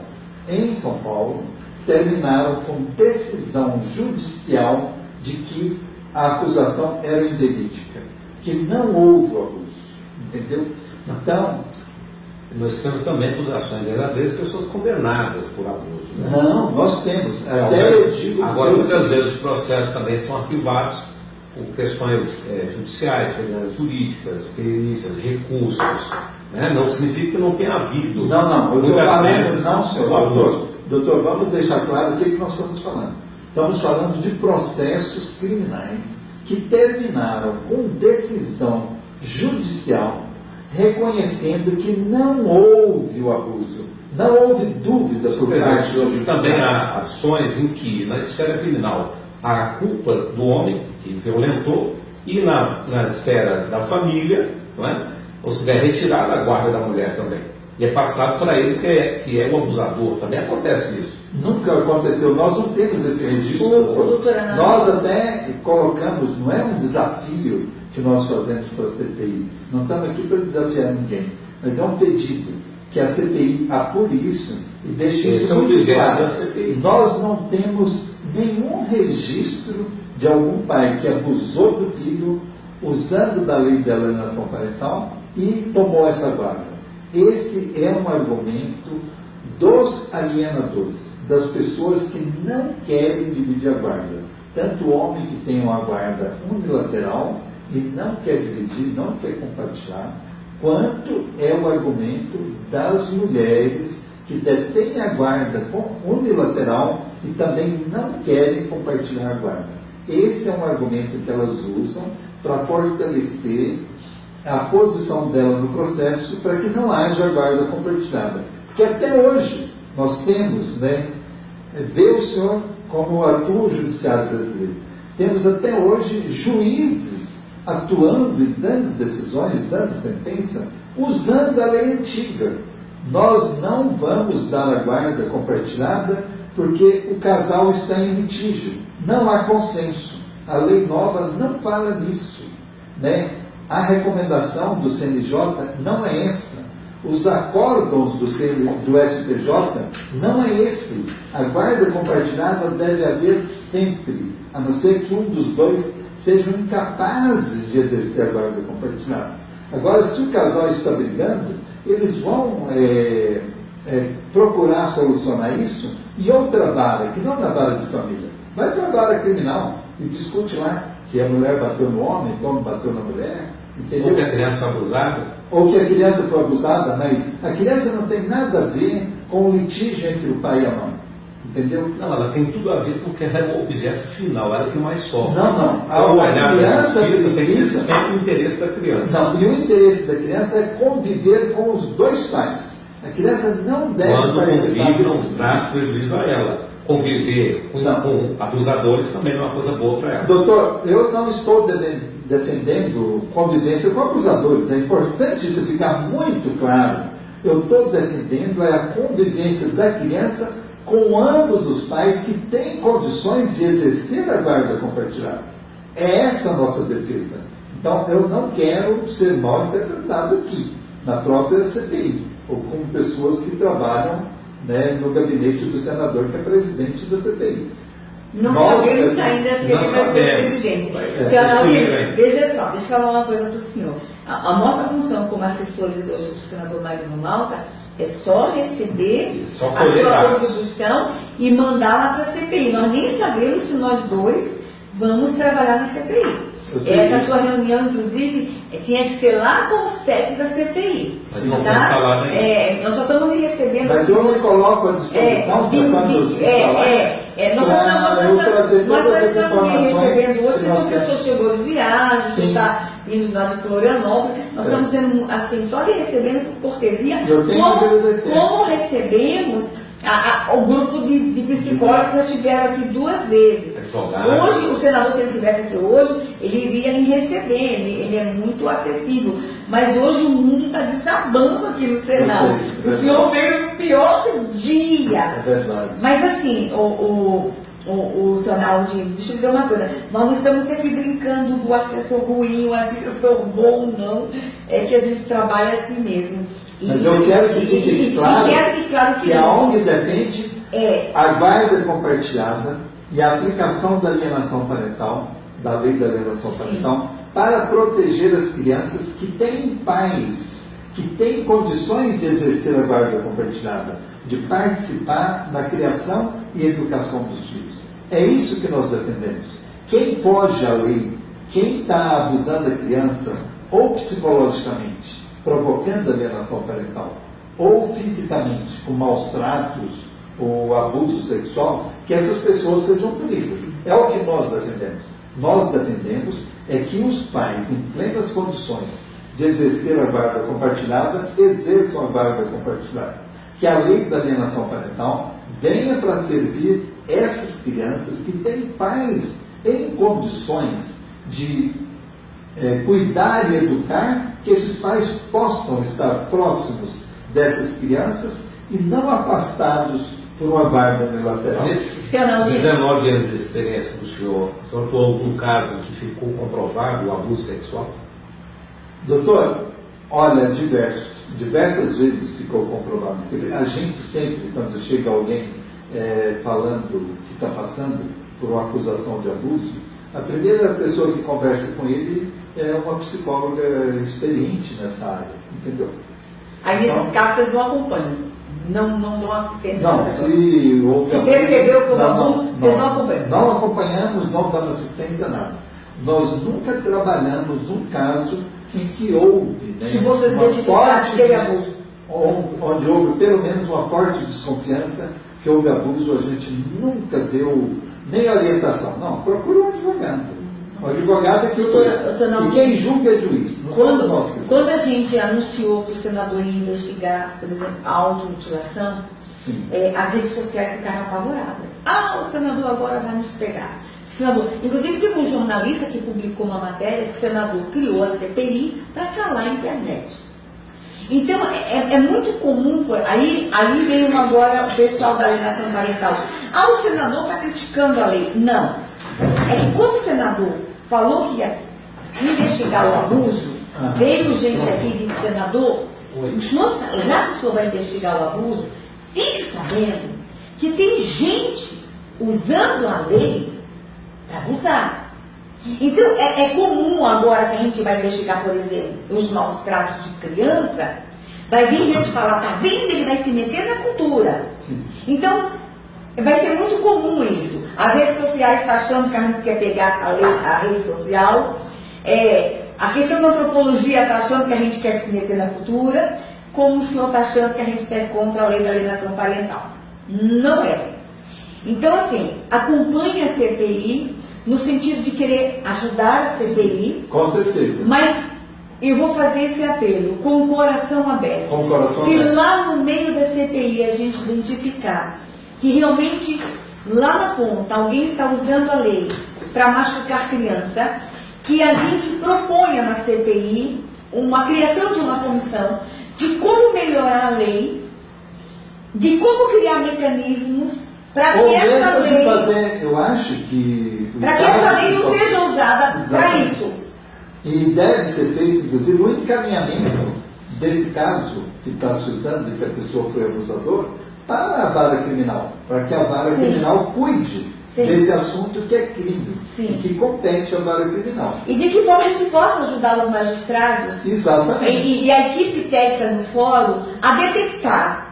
S1: em São Paulo, terminaram com decisão judicial de que a acusação era inverídica, que não houve abuso, entendeu? Então,
S4: nós temos também acusações verdadeiras de pessoas condenadas por abuso. Né?
S1: Não, nós temos. Até eu digo.
S4: Agora, muitas vezes os processos também são arquivados por questões judiciais, jurídicas, perícias, recursos. Né? Não significa que não tenha havido.
S1: Não, eu estou falando,
S4: vezes,
S1: não, senhor. Doutor, vamos deixar claro o que nós estamos falando. Estamos falando de processos criminais que terminaram com decisão judicial reconhecendo que não houve o abuso, não houve dúvida por parte do judiciário.
S4: Também há ações em que, na esfera criminal, há a culpa do homem que violentou e na esfera da família, não é? Ou seja, é retirada a guarda da mulher também. E é passado para ele que é o abusador. Também acontece isso.
S1: Nunca aconteceu. Nós não temos esse registro. Nós até colocamos, não é um desafio que nós fazemos para a CPI. Não estamos aqui para desafiar ninguém. Mas é um pedido que a CPI apure isso e deixe isso muito claro. Nós não temos nenhum registro de algum pai que abusou do filho usando da lei de alienação parental e tomou essa guarda. Esse é um argumento dos alienadores, das pessoas que não querem dividir a guarda. Tanto o homem que tem uma guarda unilateral e não quer dividir, não quer compartilhar, quanto é o argumento das mulheres que detêm a guarda unilateral e também não querem compartilhar a guarda. Esse é um argumento que elas usam para fortalecer a posição dela no processo para que não haja guarda compartilhada. Porque até hoje nós temos, né, vê o senhor como atua o judiciário brasileiro, temos até hoje juízes atuando e dando decisões, dando sentença, usando a lei antiga. Nós não vamos dar a guarda compartilhada porque o casal está em litígio. Não há consenso. A lei nova não fala nisso, né? A recomendação do CNJ não é essa. Os acórdãos do STJ não é esse. A guarda compartilhada deve haver sempre, a não ser que um dos dois sejam incapazes de exercer a guarda compartilhada. Agora, se o casal está brigando, eles vão procurar solucionar isso em outra vara, que não na vara de família. Vai para a vara criminal e discute lá que a mulher bateu no homem, o homem bateu na mulher. Entendeu?
S4: Ou que a criança foi abusada.
S1: Ou que a criança foi abusada, mas a criança não tem nada a ver com o litígio entre o pai e a mãe. Entendeu?
S4: Não, ela tem tudo a ver porque ela é o objeto final, ela é que mais sofre.
S1: Não.
S4: Ao olhar da justiça
S1: precisa,
S4: tem que ser sempre o interesse da criança.
S1: Não, e o interesse da criança é conviver com os dois pais. A criança não deve
S4: quando convive, não
S1: desse
S4: traz prejuízo a ela. Conviver com abusadores também não é uma coisa boa para ela.
S1: Doutor, eu não estou defendendo convivência com abusadores. É importante isso ficar muito claro. Eu estou defendendo a convivência da criança com ambos os pais que têm condições de exercer a guarda compartilhada. É essa a nossa defesa. Então, eu não quero ser mal interpretado aqui, na própria CPI, ou como pessoas que trabalham, né, no gabinete do senador, que é presidente da CPI.
S3: Não sabemos ainda se ele vai ser presidente. Veja só, deixa eu falar uma coisa para o senhor. A nossa função como assessores hoje do senador Magno Malta É só receber
S4: Só
S3: a sua
S4: dados.
S3: contribuição e mandá-la para a CPI. Nós nem sabemos se nós dois vamos trabalhar na CPI. Essa sua reunião, inclusive, tinha que ser lá com os técnicos da CPI.
S4: Mas não está instalado ainda.
S3: Nós só estamos recebendo...
S1: Mas eu me coloco à disposição quando se falar.
S3: Nós só estamos recebendo hoje, se uma pessoa chegou de viagem, se está vindo lá de Florianópolis, nós estamos sendo, assim, só de recebendo por cortesia, como recebemos o grupo de psicólogos já tiveram aqui 2 vezes. Hoje, o senador, se ele estivesse aqui hoje, ele iria me receber, ele é muito acessível. Mas hoje o mundo está desabando aqui no Senado. O senhor veio no pior dia.
S1: É verdade.
S3: Mas assim, o senhor Naldi, deixa eu dizer uma coisa, nós não estamos aqui brincando do assessor ruim, o assessor bom, não. É que a gente trabalha assim mesmo.
S1: Mas eu quero que fique claro que a ONG defende a guarda compartilhada e a aplicação da alienação parental, da lei da alienação parental, para proteger as crianças que têm pais, que têm condições de exercer a guarda compartilhada, de participar na criação e educação dos filhos. É isso que nós defendemos. Quem foge à lei, quem está abusando da criança, ou psicologicamente, provocando alienação parental, ou fisicamente, com maus tratos, ou abuso sexual, que essas pessoas sejam punidas. É o que nós defendemos. Nós defendemos que os pais, em plenas condições de exercer a guarda compartilhada, exerçam a guarda compartilhada. Que a lei da alienação parental venha para servir essas crianças que têm pais em condições de cuidar e educar, que esses pais possam estar próximos dessas crianças e não afastados por uma guarda unilateral.
S4: Nesses 19 anos de experiência do senhor atuou algum caso em que ficou comprovado o abuso sexual?
S1: Doutor, olha, diversas vezes ficou comprovado. A gente sempre, quando chega alguém falando que está passando por uma acusação de abuso, a primeira pessoa que conversa com ele é uma psicóloga experiente nessa área, entendeu?
S3: Aí nesses casos vocês não acompanham, não dão assistência.
S1: Não, se
S3: percebeu que o abuso, vocês não acompanham.
S1: Não acompanhamos, não damos assistência, nada. Nós nunca trabalhamos num caso em que houve, né,
S3: que vocês identificaram que teve abuso.
S1: Onde houve pelo menos uma forte desconfiança que houve abuso, a gente nunca deu nem orientação. Não, procura um advogado. O advogado é que e quem julga é juiz.
S3: Quando a gente anunciou que o senador ia investigar, por exemplo, a automutilação, as redes sociais ficaram apavoradas. O senador agora vai nos pegar. Inclusive, teve um jornalista que publicou uma matéria que o senador criou a CPI para calar a internet. Então, é muito comum, aí veio agora o pessoal da alienação parental. O senador está criticando a lei. Não. É que quando o senador falou que ia investigar o abuso, veio gente aqui e disse, senador, já que o senhor vai investigar o abuso, fique sabendo que tem gente usando a lei para abusar. Então, é comum agora que a gente vai investigar, por exemplo, os maus tratos de criança, vai vir gente falar, tá vendo, ele vai se meter na cultura. Sim. Então, vai ser muito comum isso. As redes sociais estão achando que a gente quer pegar a rede social. A questão da antropologia está achando que a gente quer se meter na cultura, como o senhor está achando que a gente está contra a lei da alienação parental. Não é. Então, assim, acompanhe a CPI, no sentido de querer ajudar a CPI.
S1: Com certeza.
S3: Mas eu vou fazer esse apelo com o coração aberto.
S1: Com o coração
S3: Se
S1: aberto.
S3: lá no meio da CPI a gente identificar que realmente lá na ponta alguém está usando a lei para machucar criança, que a gente proponha na CPI uma criação de uma comissão de como melhorar a lei, de como criar mecanismos para que essa lei...
S1: eu acho que...
S3: Para que essa lei não seja usada para isso.
S1: E deve ser feito, inclusive, o encaminhamento desse caso que está se usando e que a pessoa foi abusador para a vara criminal, para que a vara criminal cuide
S3: Sim.
S1: desse assunto que é crime,
S3: Sim.
S1: e que compete ao vara criminal.
S3: E de que forma a gente possa ajudar os magistrados
S1: Exatamente.
S3: e a equipe técnica no fórum a detectar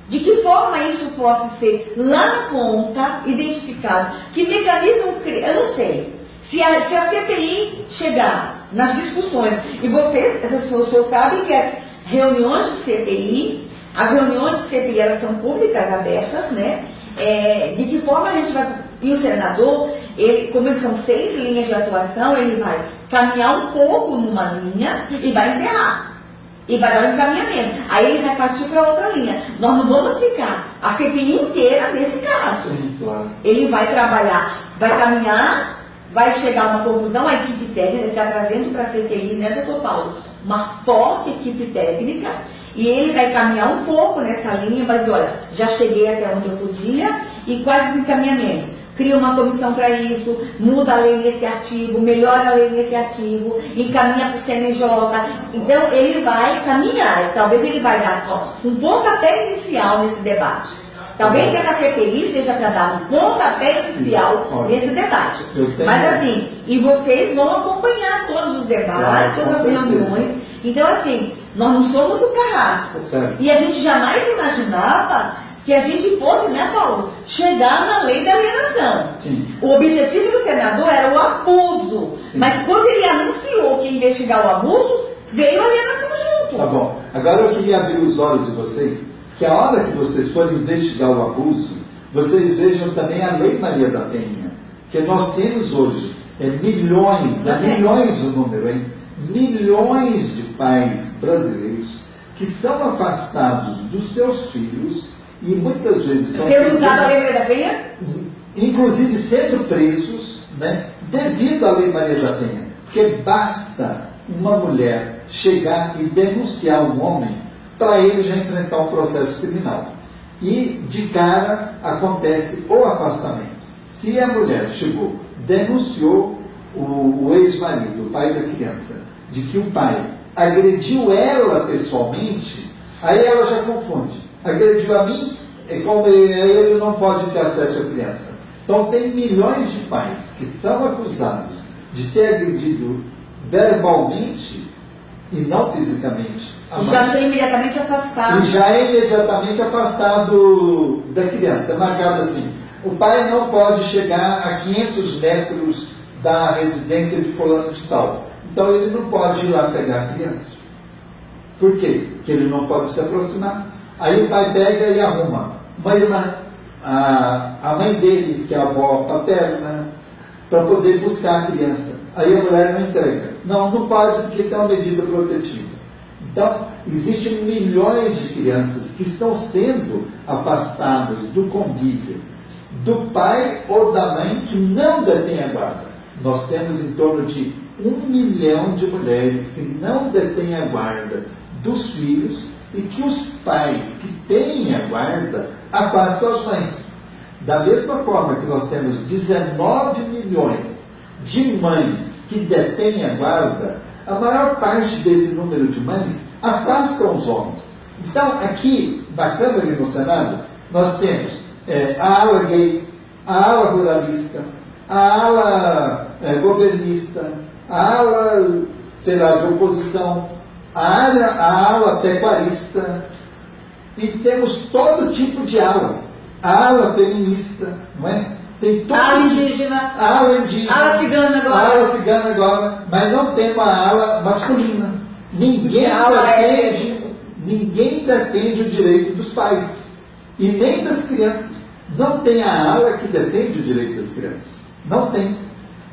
S3: de que forma isso possa ser lá na ponta identificado. Que mecanismo, eu não sei. Se a CPI chegar nas discussões, e vocês, o senhor sabe que as reuniões de CPI, elas são públicas, abertas, né? De que forma a gente vai... E o senador, como eles são 6 linhas de atuação, ele vai caminhar um pouco numa linha e vai encerrar. E vai dar um encaminhamento. Aí ele vai partir para outra linha. Nós não vamos ficar a CPI inteira nesse caso.
S1: Sim, claro.
S3: Ele vai trabalhar, vai caminhar, vai chegar a uma conclusão, a equipe técnica está trazendo para a CPI, né, doutor Paulo? Uma forte equipe técnica, e ele vai caminhar um pouco nessa linha, mas olha, já cheguei até onde eu podia, e quais os encaminhamentos? Cria uma comissão para isso, muda a lei nesse artigo, melhora a lei nesse artigo, encaminha para o CNJ. Então, ele vai caminhar, talvez ele vai dar só um pontapé inicial nesse debate. Talvez essa CPI seja para dar um pontapé inicial nesse debate. Mas assim, e vocês vão acompanhar todos os debates, todas as reuniões. Então, assim, nós não somos o carrasco.
S1: Certo.
S3: E a gente jamais imaginava que a gente fosse, né, Paulo, chegar na lei da alienação.
S1: Sim.
S3: O objetivo do senador era o abuso. Sim. Mas quando ele anunciou que ia investigar o abuso, veio a alienação junto.
S1: Tá bom. Agora eu queria abrir os olhos de vocês, que a hora que vocês forem investigar o abuso, vocês vejam também a Lei Maria da Penha. Que nós temos hoje milhões o número, hein? Milhões de pais brasileiros que são afastados dos seus filhos e muitas vezes são...
S3: Sendo usado a Lei Maria da Penha?
S1: Inclusive sendo presos, né, devido à Lei Maria da Penha. Porque basta uma mulher chegar e denunciar um homem para ele já enfrentar um processo criminal. E de cara acontece o afastamento. Se a mulher chegou, denunciou o ex-marido, o pai da criança, de que o pai agrediu ela pessoalmente, aí ela já confunde. Agrediu a mim, ele não pode ter acesso à criança. Então tem milhões de pais que são acusados de ter agredido verbalmente e não fisicamente.
S3: E já são imediatamente afastados.
S1: E já é imediatamente afastado da criança. É marcado assim, o pai não pode chegar a 500 metros da residência de fulano de tal. Então ele não pode ir lá pegar a criança. Por quê? Porque ele não pode se aproximar. Aí o pai pega e arruma uma irmã, a mãe dele, que é a avó paterna, para poder buscar a criança. Aí a mulher não entrega. Não pode, porque tem uma medida protetiva. Então, existem milhões de crianças que estão sendo afastadas do convívio do pai ou da mãe que não detém a guarda. Nós temos em torno de 1 milhão de mulheres que não detêm a guarda dos filhos e que os pais que têm a guarda afastam as mães. Da mesma forma que nós temos 19 milhões de mães que detêm a guarda, a maior parte desse número de mães afastam os homens. Então, aqui na Câmara e no Senado, nós temos a ala gay, a ala ruralista, a ala governista, a ala, sei lá, de oposição, a ala pecuarista, e temos todo tipo de ala. A ala feminista, não é? Tem todo
S3: a ala indígena.
S1: A ala indígena.
S3: A ala cigana agora.
S1: A ala cigana agora. Mas não tem uma ala masculina. Ninguém defende o direito dos pais. E nem das crianças. Não tem a ala que defende o direito das crianças. Não tem.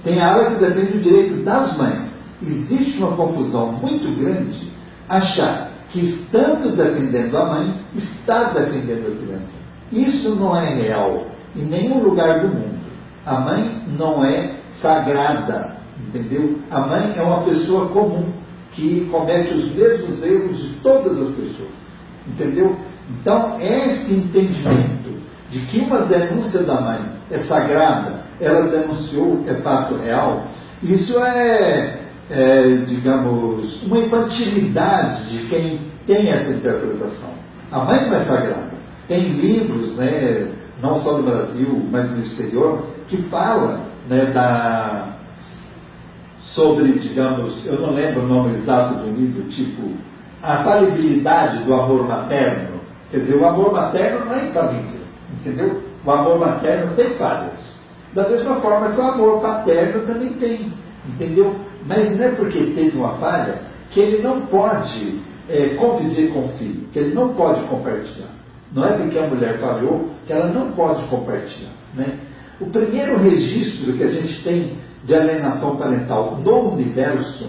S1: Tem a ala que defende o direito das mães. Existe uma confusão muito grande achar que, estando defendendo a mãe, está defendendo a criança. Isso não é real em nenhum lugar do mundo. A mãe não é sagrada, entendeu? A mãe é uma pessoa comum que comete os mesmos erros de todas as pessoas, entendeu? Então, esse entendimento de que uma denúncia da mãe é sagrada, ela denunciou, é fato real, isso digamos, uma infantilidade de quem tem essa interpretação. A mãe não é sagrada. Tem livros, né, não só no Brasil, mas no exterior, que fala, né, sobre, digamos, eu não lembro o nome exato do livro, tipo, a falibilidade do amor materno. Quer dizer, o amor materno não é infalível, entendeu? O amor materno tem falhas. Da mesma forma que o amor paterno também tem, entendeu? Mas não é porque teve uma falha que ele não pode conviver com o filho, que ele não pode compartilhar. Não é porque a mulher falhou que ela não pode compartilhar, né? O primeiro registro que a gente tem de alienação parental no universo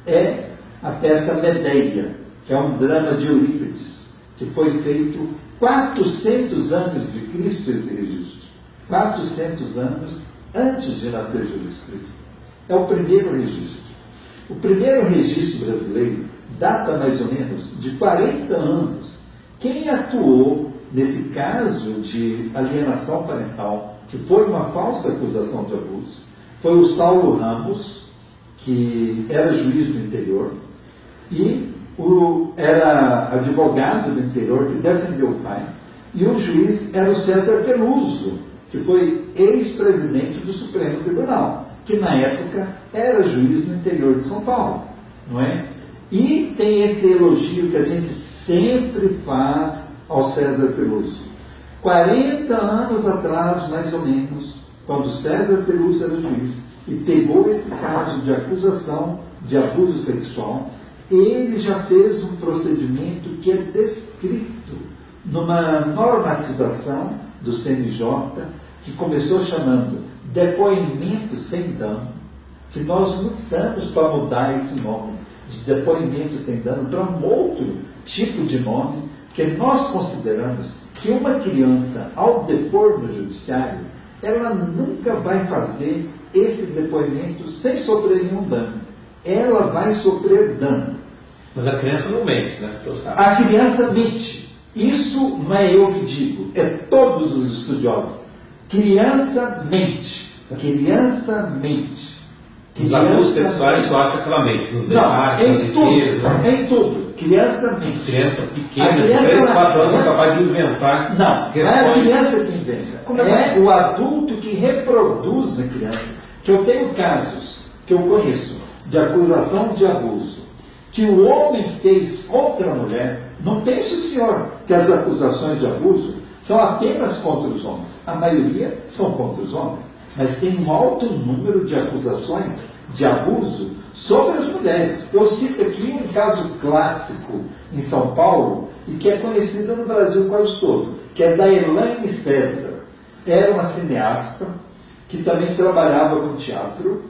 S1: é a peça Medeia, que é um drama de Eurípides, que foi feito 400 anos de Cristo, esse registro. 400 anos antes de nascer Jesus Cristo. É o primeiro registro. O primeiro registro brasileiro data mais ou menos de 40 anos. Quem atuou nesse caso de alienação parental, que foi uma falsa acusação de abuso, foi o Saulo Ramos, que era juiz do interior, e era advogado do interior que defendeu o pai, e o juiz era o César Peluso, que foi ex-presidente do Supremo Tribunal, que na época era juiz no interior de São Paulo, não é? E tem esse elogio que a gente sempre faz ao César Peluso. 40 anos atrás, mais ou menos, quando César Peluso era juiz e pegou esse caso de acusação de abuso sexual, ele já fez um procedimento que é descrito numa normatização do CNJ, que começou chamando depoimento sem dano, que nós lutamos para mudar esse nome de depoimento sem dano para um outro tipo de nome, que nós consideramos que uma criança, ao depor no judiciário, ela nunca vai fazer esse depoimento sem sofrer nenhum dano. Ela vai sofrer dano.
S4: Mas a criança não mente, né?
S1: A criança mente. Isso não é eu que digo, é todos os estudiosos. Criança mente. Criança mente.
S4: Os abusos sexuais só acha que ela mente. Nos detalhes, nas riquezas.
S1: Em tudo. Criança mente.
S4: Criança pequena, de 3, 4 anos, é capaz de inventar
S1: questões. Não é a criança que inventa. É o adulto que reproduz na criança. Que eu tenho casos que eu conheço de acusação de abuso que o homem fez contra a mulher. Não pense o senhor que as acusações de abuso são apenas contra os homens. A maioria são contra os homens. Mas tem um alto número de acusações de abuso sobre as mulheres. Eu cito aqui um caso clássico em São Paulo e que é conhecido no Brasil quase todo, que é da Elaine César. Era uma cineasta que também trabalhava com teatro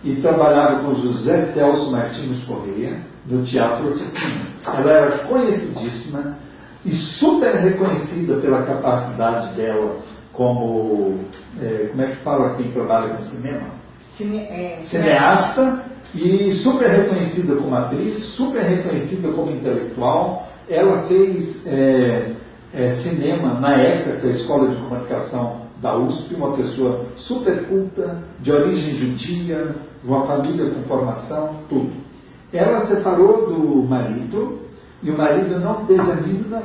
S1: e trabalhava com José Celso Martins Corrêa no Teatro Oficina. Ela era conhecidíssima e super reconhecida pela capacidade dela como, como é que fala quem trabalha com cinema? Cineasta, e super reconhecida como atriz, super reconhecida como intelectual. Ela fez cinema na ECA, que é a Escola de Comunicação da USP, uma pessoa super culta, de origem judia, uma família com formação, tudo. Ela separou do marido, e o marido não teve a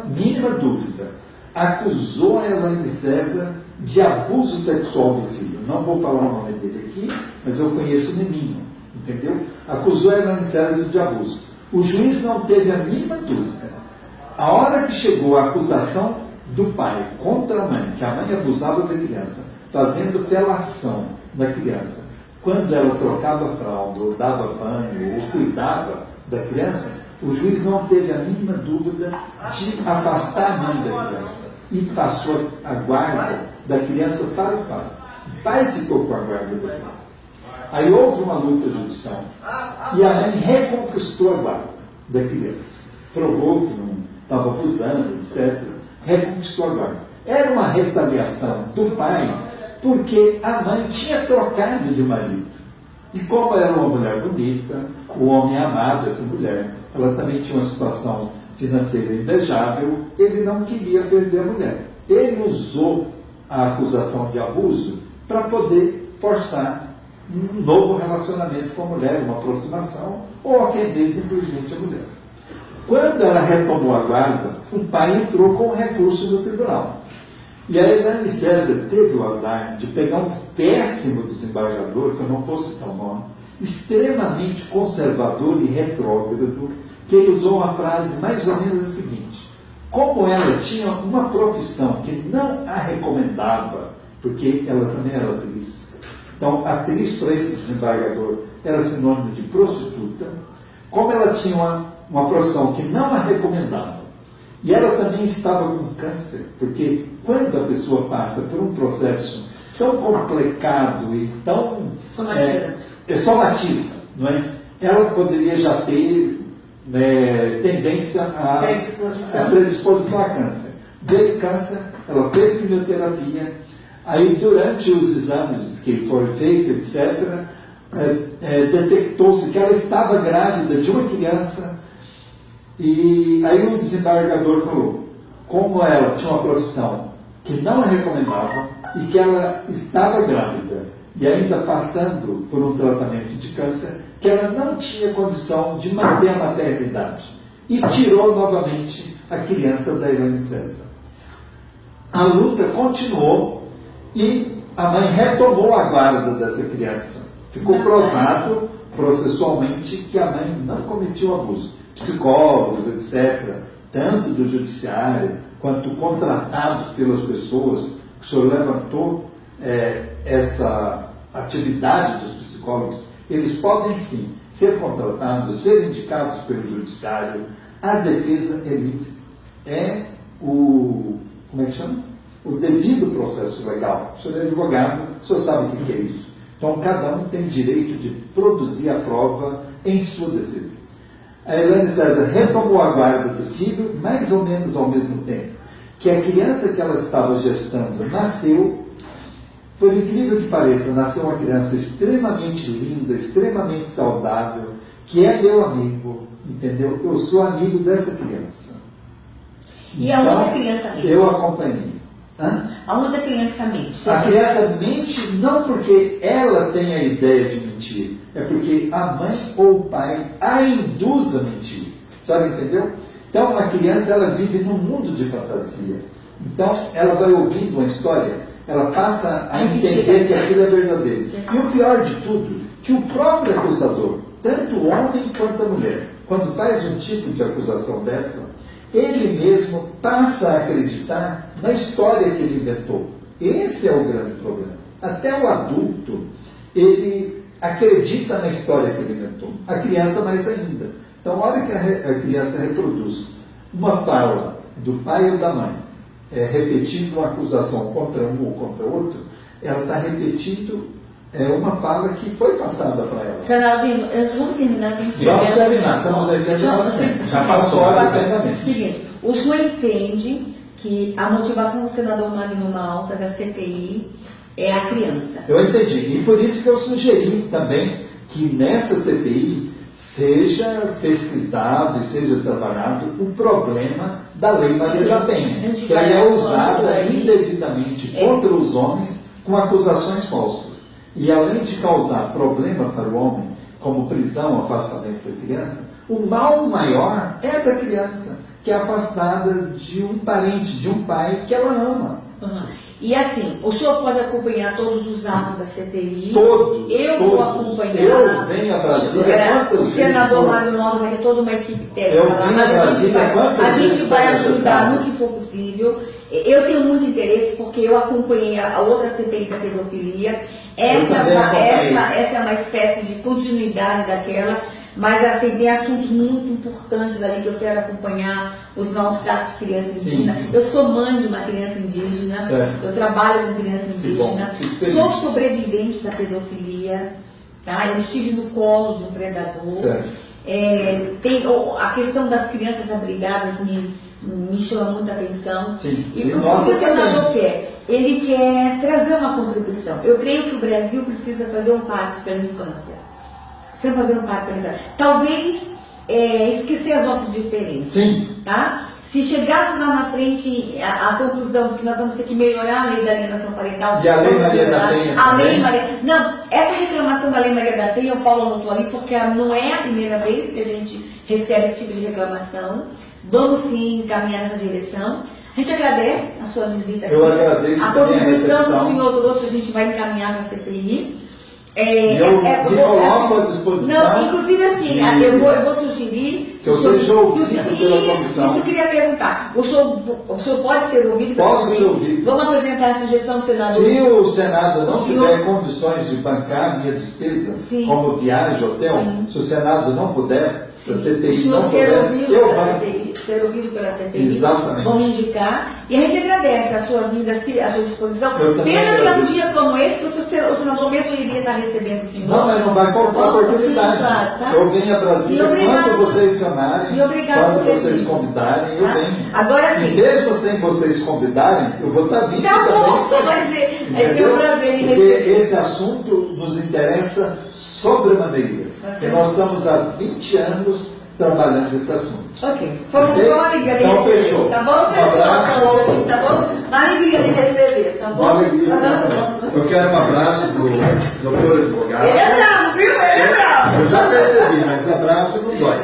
S1: mínima dúvida. Acusou a Elaine César de abuso sexual do filho. Não vou falar o nome dele aqui, mas eu conheço o menino, entendeu? Acusou a Elaine César de abuso. O juiz não teve a mínima dúvida. A hora que chegou a acusação do pai contra a mãe, que a mãe abusava da criança, fazendo felação da criança, quando ela trocava a fralda, ou dava banho, ou cuidava da criança, o juiz não teve a mínima dúvida de afastar a mãe da criança e passou a guarda da criança para o pai. O pai ficou com a guarda da criança. Aí houve uma luta judicial e a mãe reconquistou a guarda da criança. Provou que não estava abusando, etc. Reconquistou a guarda. Era uma retaliação do pai porque a mãe tinha trocado de marido. E como era uma mulher bonita, o homem amava essa mulher, ela também tinha uma situação financeira invejável, ele não queria perder a mulher. Ele usou a acusação de abuso para poder forçar um novo relacionamento com a mulher, uma aproximação, ou ofender simplesmente a mulher. Quando ela retomou a guarda, o pai entrou com um recurso no tribunal. E a Elaine César teve o azar de pegar um péssimo desembargador, que eu não vou citar o nome, extremamente conservador e retrógrado, que ele usou uma frase mais ou menos a seguinte: como ela tinha uma profissão que não a recomendava, porque ela também era atriz. Então, atriz para esse desembargador era sinônimo de prostituta. Como ela tinha uma profissão que não a recomendava, e ela também estava com câncer, porque quando a pessoa passa por um processo tão complicado e tão... somatiza, não é? Ela poderia já ter tendência a predisposição a câncer. Veio câncer, ela fez quimioterapia, aí durante os exames que foram feitos, etc., detectou-se que ela estava grávida de uma criança, e aí o desembargador falou, como ela tinha uma profissão que não a recomendava e que ela estava grávida e ainda passando por um tratamento de câncer, que ela não tinha condição de manter a maternidade, e tirou novamente a criança da Elaine César. A luta continuou e a mãe retomou a guarda dessa criança. Ficou provado processualmente que a mãe não cometia o abuso. Psicólogos, etc., tanto do judiciário quanto contratados pelas pessoas, que o senhor levantou essa atividade dos psicólogos, eles podem sim ser contratados, ser indicados pelo judiciário. A defesa é livre. É o devido processo legal. O senhor é advogado, o senhor sabe o que é isso. Então, cada um tem direito de produzir a prova em sua defesa. A Elaine César retomou a guarda do filho, mais ou menos ao mesmo tempo que a criança que ela estava gestando nasceu. Por incrível que pareça, nasceu uma criança extremamente linda, extremamente saudável, que é meu amigo, entendeu? Eu sou amigo dessa criança.
S3: E a outra criança mente?
S1: Eu acompanhei.
S3: A outra criança mente?
S1: A criança mente não porque ela tem a ideia de mentir, é porque a mãe ou o pai a induz a mentir. Sabe, entendeu? Então, a criança, ela vive num mundo de fantasia. Então, ela vai ouvindo uma história, ela passa a entender que aquilo é verdadeiro. E o pior de tudo, que o próprio acusador, tanto o homem quanto a mulher, quando faz um tipo de acusação dessa, ele mesmo passa a acreditar na história que ele inventou. Esse é o grande problema. Até o adulto, ele acredita na história que ele inventou. A criança mais ainda. Então, a hora que a criança reproduz uma fala do pai ou da mãe, repetindo uma acusação contra um ou contra outro, ela está repetindo uma fala que foi passada para ela.
S3: Senadinho, vamos terminar.
S1: Vamos terminar, estamos dizendo
S4: já passou.
S3: Seguinte, o senhor entende que a motivação do senador Magno Malta, da CPI, é a criança?
S1: Eu entendi, e por isso que eu sugeri também que nessa CPI seja pesquisado e seja trabalhado o problema da Lei Maria da Penha, que ela é usada indevidamente contra os homens com acusações falsas. E além de causar problema para o homem, como prisão, afastamento da criança, o mal maior é da criança, que é afastada de um parente, de um pai que ela ama.
S3: E assim, o senhor pode acompanhar todos os atos da CPI.
S1: Todos.
S3: Vou acompanhar.
S1: Eu venho a Brasília.
S3: O senador Magno Malta vai ter toda uma equipe técnica.
S1: Eu venho a Brasília.
S3: A gente vai ajudar no que for possível. Eu tenho muito interesse porque eu acompanhei a outra CPI da pedofilia. Essa é uma espécie de continuidade daquela. Mas assim, tem assuntos muito importantes ali que eu quero acompanhar, os maus tratos de criança indígena. Eu sou mãe de uma criança indígena, eu trabalho com criança indígena, sou sobrevivente da pedofilia, tá? Eu estive no colo de um predador. A questão das crianças abrigadas me chama muita atenção. E o que o senador quer? Ele quer trazer uma contribuição. Eu creio que o Brasil precisa fazer um pacto pela infância. Sem fazer um pacto pela infância. Talvez esquecer as nossas diferenças. Tá? Se chegarmos lá na frente à conclusão de que nós vamos ter que melhorar a lei da alienação parental.
S1: E a Lei Maria da Penha.
S3: A Lei Maria. Não, essa reclamação da Lei Maria da Penha, o Paulo anotou ali, porque não é a primeira vez que a gente recebe esse tipo de reclamação. Vamos sim caminhar nessa direção. A gente agradece a sua visita aqui.
S1: Eu agradeço
S3: a
S1: também a
S3: contribuição que o
S1: recepção.
S3: senhor trouxe, a gente vai encaminhar para a CPI.
S1: Eu me coloco à disposição.
S3: Não, inclusive assim, eu vou sugerir
S1: que eu seja ouvido pela
S3: isso
S1: comissão.
S3: eu queria perguntar. O senhor pode ser ouvido?
S1: Posso ser ouvido.
S3: Vamos apresentar a sugestão do senador.
S1: Se o Senado não
S3: senhor-
S1: tiver condições de bancar minha despesa,
S3: Sim.
S1: como viagem, hotel,
S3: Sim.
S1: se o Senado não puder, se a
S3: O
S1: CPI
S3: senhor
S1: não
S3: ser
S1: puder,
S3: ouvido
S1: eu
S3: pela
S1: banco.
S3: CPI, ser ouvido pela CPI.
S1: Exatamente.
S3: Vamos indicar. E a gente agradece a sua vinda, a sua disposição.
S1: Eu também
S3: Pena que é um
S1: agradeço.
S3: dia como esse, que o senador mesmo iria estar recebendo o senhor.
S1: Não, mas não vai faltar
S3: Tá bom?
S1: oportunidade.
S3: Sim, claro, tá?
S1: Eu venho a Brasília
S3: E obrigado
S1: quando
S3: por-
S1: vocês chamarem,
S3: e obrigado
S1: quando
S3: por ter
S1: vocês
S3: vindo.
S1: convidarem, eu
S3: Tá?
S1: venho.
S3: Agora
S1: E
S3: sim.
S1: mesmo sem vocês convidarem, eu vou estar vindo
S3: Tá bom,
S1: também.
S3: vai ser um
S1: Entendeu?
S3: prazer em
S1: Porque
S3: receber.
S1: esse assunto nos interessa sobremaneira.
S3: Vai
S1: E
S3: ser.
S1: nós estamos há 20 anos trabalhando esse assunto.
S3: Ok. Foi
S1: Ok?
S3: uma alegria de
S1: Então,
S3: receber.
S1: fechou.
S3: Tá bom?
S1: Um abraço.
S3: Tá bom? Uma alegria de receber, tá bom?
S1: Uma alegria.
S3: Tá bom.
S1: Eu quero um abraço do doutor advogado.
S3: Ele é bravo, viu? Ele é bravo.
S1: Eu já percebi, mas abraço não dói.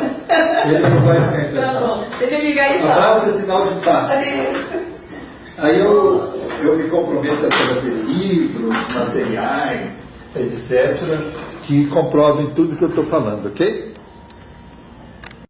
S1: Ele não vai ficar
S3: Tá
S1: infectado.
S3: bom. Ele liga aí, fala.
S1: Abraço é sinal de paz.
S3: Isso.
S1: Aí eu me comprometo a trazer livros, materiais, etc., que comprovem tudo que eu estou falando, ok?